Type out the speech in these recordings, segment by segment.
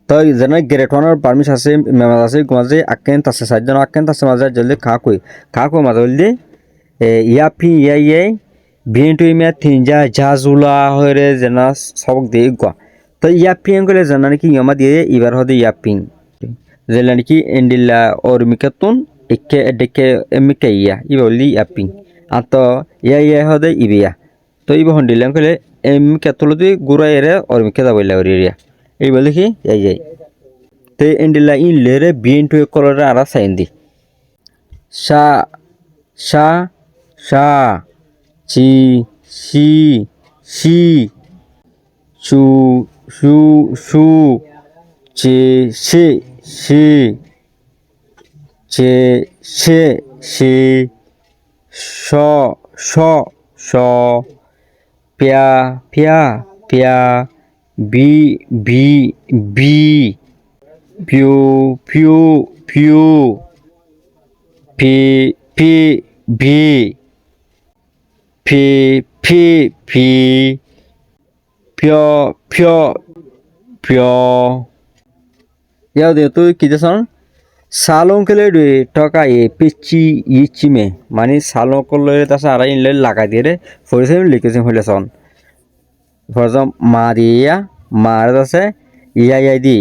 তো যেন গ্রেড ওয়ানের পারমিশ আছে মেমাজ আছে মাঝে আকেন তাছে সাইজন আকেন তাছে মাঝে জলদি খা কই মাঝে জলদি ইয়াপি ইয়াই বিএনটু ইমে তিনজা জাজুলা হরে যেন সবক দিয়ে গা তো ইয়াপিং করে যেন নাকি ইয়মা দিয়ে এবার হদে ইয়াপিং যেলা নাকি এন্ডিলা অরমিকাতুন একে এডেকে এমিকে ইবা বললি ইয়াপিং আতো ইয়া হদে ইবিয়া তো ইবা হন্ডিলাম কলে এমিকে তুলদি গুড়া এরে অরমিকা যাবইলা ওরিয়া এই বলে কি যাই te indila in lere bintu kolore ara saindi sha sha sha chi shi shi chu shu shu che she she che she she sho sho sho pya pya pya bi bi bi pew pew pew p p b p p p pyo pyo pyo याद है तो किधर सन सालों के लिए टका ये पिच्ची ये चिमे मानी सालों को ले तसा आरा इन ले लगा दे रे फॉर एग्जांपल लिखे से होले सन फॉर एग्जांपल मारिया मार तसे या दी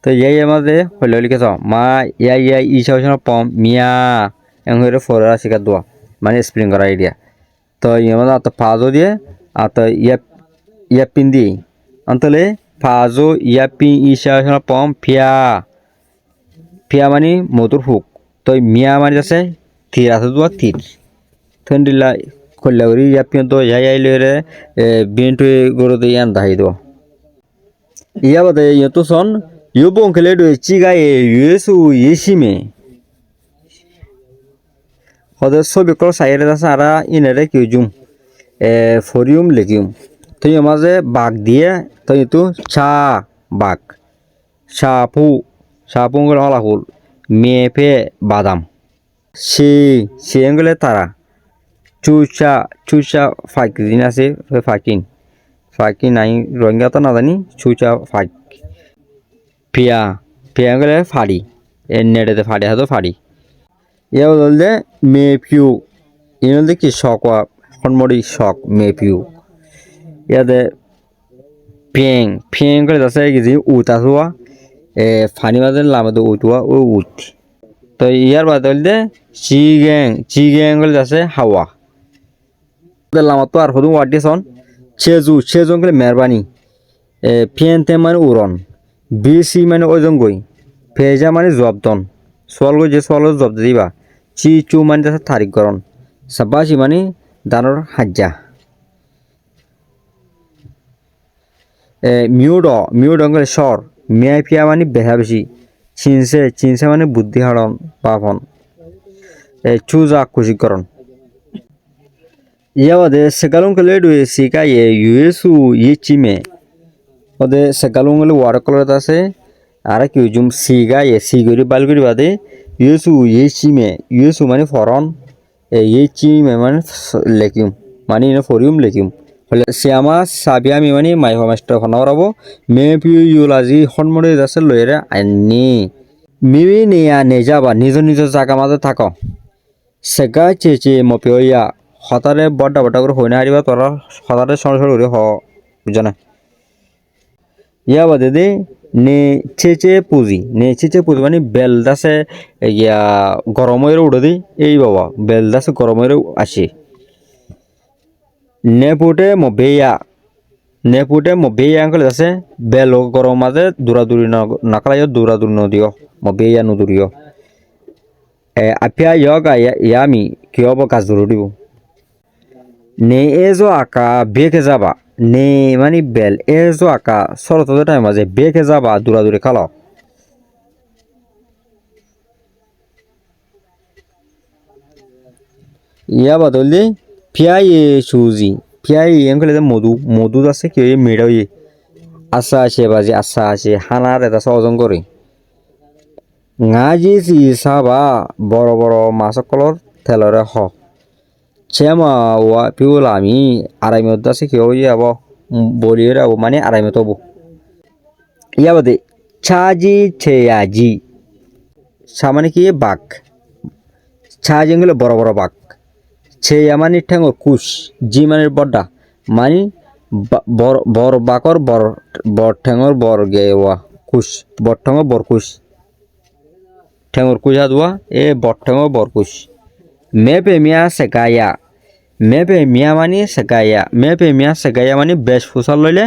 তো ইয়াই আমাদের হলে লিখেছ মা ইয়া ইসা পম মিয়া এমন করে ফোরা শিখা দোয়া মানে স্প্রিং করা আইডিয়া তো আমাদের আত ফাজো দিয়ে আত ইয়া পিন দি অন্তলে ফাজো ইয়া পিন ইসা পম ফিয়া ফিয়া মানে মধুর হুক তো মিয়া মানে আছে থির আছে দোয়া থির থন্ডিলা কল্যাগরি ইয়া পিন তো ইয়াই লরে বিনটু গরু দিয়ে আন্দাই দোয়া ইয়া বাদে ইয়তো সন 요번 글래도 찌가에 예수 예심에 어디 소비걸 사이에다 사라 이내래 교중 포리움 레기움 또 여마제 박 দিয়ে 또 이또 박 샤푸 걸 알아홀 메페 바담 시앵글에 따라 추차 파키디나세 파킨 나이 롱가타 나다니 추차 파키 পিয়া গেলে ফাড়ি এর নেটেতে ফাড়ি হাতো ফাড়ি ইয়া বলতে মেপিউ ইন বলতে কি শক হনমরি শক মেপিউ ইয়াতে ফিয়েং করে যাচ্ছে কি উত আসুয়া ফানি মাঝে লামাতে উতুয়া ও উত তো ইয়ার বাদ বলতে চিগ্যাং করে যাচ্ছে হাওয়া লামাত তো আর হদু ওয়ার্ডি সন চেজু করে মেহরবানি ফিয়েনতে মানে উড়ন বিসি মানে ওজন গই ফেজা মানে জবদন সোয়াল গই যে সোয়াল জব দিবা চু মানে যাচ্ছে তারিখ গরণ সাবাসি মানে দানর হাজ্জা মিউড অঙ্গলে সর মিয়া পিয়া মানে বেহা বেশি চিনসে মানে বুদ্ধি হারণ পাফন চুজা কুশিকরণ ইয়া বাদে সেকালং কলে ডুয়ে সিকা ইউএসু চিমে ওদে সেকালুঙ্গলে ওয়াটার কালার আছে আর কি জুম সিগা সিগরি বালগুরি বাদে ইউসু মানে ফরন চিমে মানে লেকিউম মানে ফরিউম লেকিউম হলে শ্যামা সাবিয়ামি মানে মাইহ মাস্টার হনাবরাবো মে পিউ ইউলাজি হনমরে আছে লয়েরে আইনি মিবি নিয়া নেজাবা নিজ জায়গা মাঝে থাক সেগা চেচে মপিয়া হতারে বড্ডা করে হইনা হারিবা তোরা হতারে সরসর করে হ বুঝা না ইয়া বাদে দে নে চেচে পুজি মানে বেলদাসে ইয়া গরমের উড়ে দি এই বাবা বেলদাসে গরমের আসে নেপুটে মবেয়া আঙ্কলে আছে বেল গরম মাঝে দূরাদূরি নাকালাইও দূরাদূরি নদিও মবেয়া নদূরিও আপিয়া ইয়গা ইয়ামি কিয়ব কাজ দূর দিব নে এজো আকা বেকে যাবা নে মানে বেল এজো আকা সরতদের টাইম মাঝে বেকে যাবা দূরাদূরি খালো ইয়া বদলি পিয়াই সুজি পিয়াই এঙ্কলে মধু আছে কি মেড়াই আশা আছে বাজে আশা আছে হানার এটা সহজন করে ngaji si saba বড় মাছ কলর তেলরে হ চেমা ওয়া পিউলা আমি আড়াই মধ্যে আছে কেউ যাব বলিয়ে রাবো মানে আড়াই মতো ইয়া বাদে ছাজি ছেয়াজি। সা মানে কি বাঘ, ছাজি হলো বড় বড় বাঘ, ছেয়া মানে ঠ্যাঙর কুশ, জি মানে বড্ডা মানে বড় বড় বাকর বড় বড় ঠ্যাঙর বড় গেওয়া কুশ, বড় ঠ্যাঙর বড় কুশ, ঠ্যাঙর কুশ হাদুয়া এ বড় ঠ্যাঙর বড় কুশ। মেপে মিয়া সেকায়া, মেপে মিয়া মানে সেকায়া, মেপে মিয়া সেকায়া মানে বেশ ফুসাল লইলে,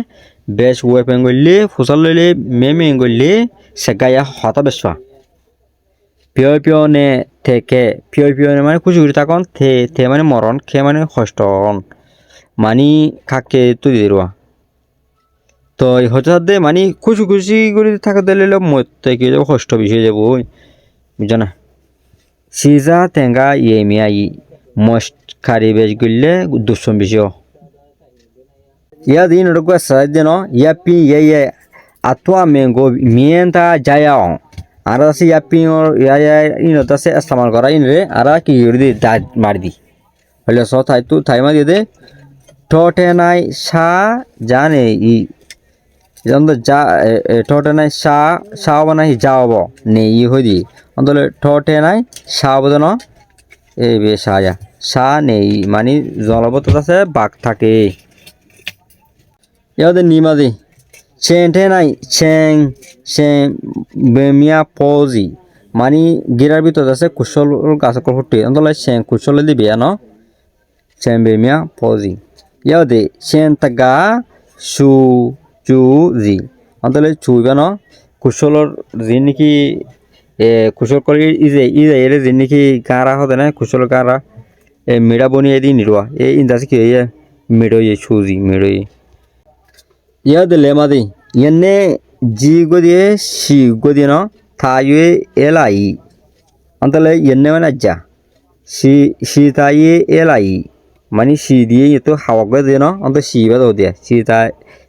বেশ ওয়েপেন গইলে ফুসাল লইলে মেমে গইলে সেকায়া হতা বেশা। পিয় পিয় নে থেকে, পিয় পিয় নে মানে খুশি খুশি থাকুন, থে মানে মরণ, খে মানে কষ্ট মানে খাকে তুই দিরুয়া। তো হঠাৎ মানে খুশি খুশি করে থাকা দিলে মরতে কি কষ্ট বেশি হয়ে যাবো বুঝছো না। সিজা টেঙ্গা ইয়ে মিয়া ই মস্ত খারি বেশ গইলে দুঃসম বেশি হ। ইয়া দিন ওরকম সাজ দিন ইয়া পি ইয়ে আতুয়া মেঙ্গো মিয়েন্তা যায়া আর আছে ইয়া পি ওর ইয়া ইনত আছে ইস্তেমাল করা ইনরে আর কি দি দাঁত মার দি হলে স থাই তু থাই মা দিয়ে দে ঠোঁটে নাই সা জানে ই যখন যা ঠোঁটে নাই সা সাও বানাই যাওয়াব নে ই হই দি অন্তলে ঠোঁটে নাই সাও বদন এই বে সায়া সা নেই মানে জলবত আছে বাঘ থাকে। ইয়াদের নিমাদি চেনটে নাই চেং চেং বেমিয়া পজি মানে গিরার ভিতর আছে কুশল গাছ ফুটে অন্তলে চেং কুশল দিবি ন চেং বেমিয়া পজি। ইয়াদে চেন তাগা সু চু জি অন্তলে চুইবে ন কুশলর যি নাকি কুশল করে ইজে এর যে নাকি গাঁরা হতে না কুশল গাঁরা মেড়া বনিয়ে দিই নিরুয়া এই ইন্দাস কি মেড়ো সুজি মেড়ো ইয়া দিলে মাদি ইয়ে জি গদিয়ে সি গদিয়ে ন থাইয়ে এলাই অন্তলে ইয়ে মানে যা সি তাইয়ে এলাই মানে সি দিয়ে তো হাওয়া করে দিয়ে ন অন্ত সি বা দিয়ে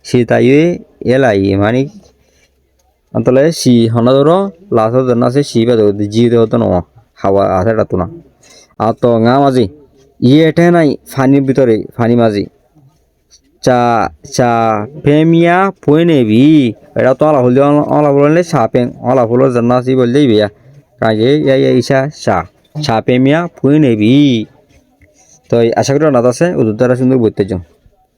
সি তাইয়ে এলাই মানে অন্তলে সি হনা ধরো লাস্ট ধরনা আছে সি বা জি দেহ তো ন হাওয়া আছে তো না। আর তো ngা মাঝি ইয়ে এটে নাই ফানির ভিতরে ফানি মাঝি চা চা পেমিয়া পই নেবি এটা তো অলা বললে চা পেং অলা ফুলো জান্না সি বললেই বিয়া কাজে ইসা চা চা পেমিয়া পই নেবি। তো আশা করি অনাথ আছে উদ্ধার সুন্দর বলতে যাও।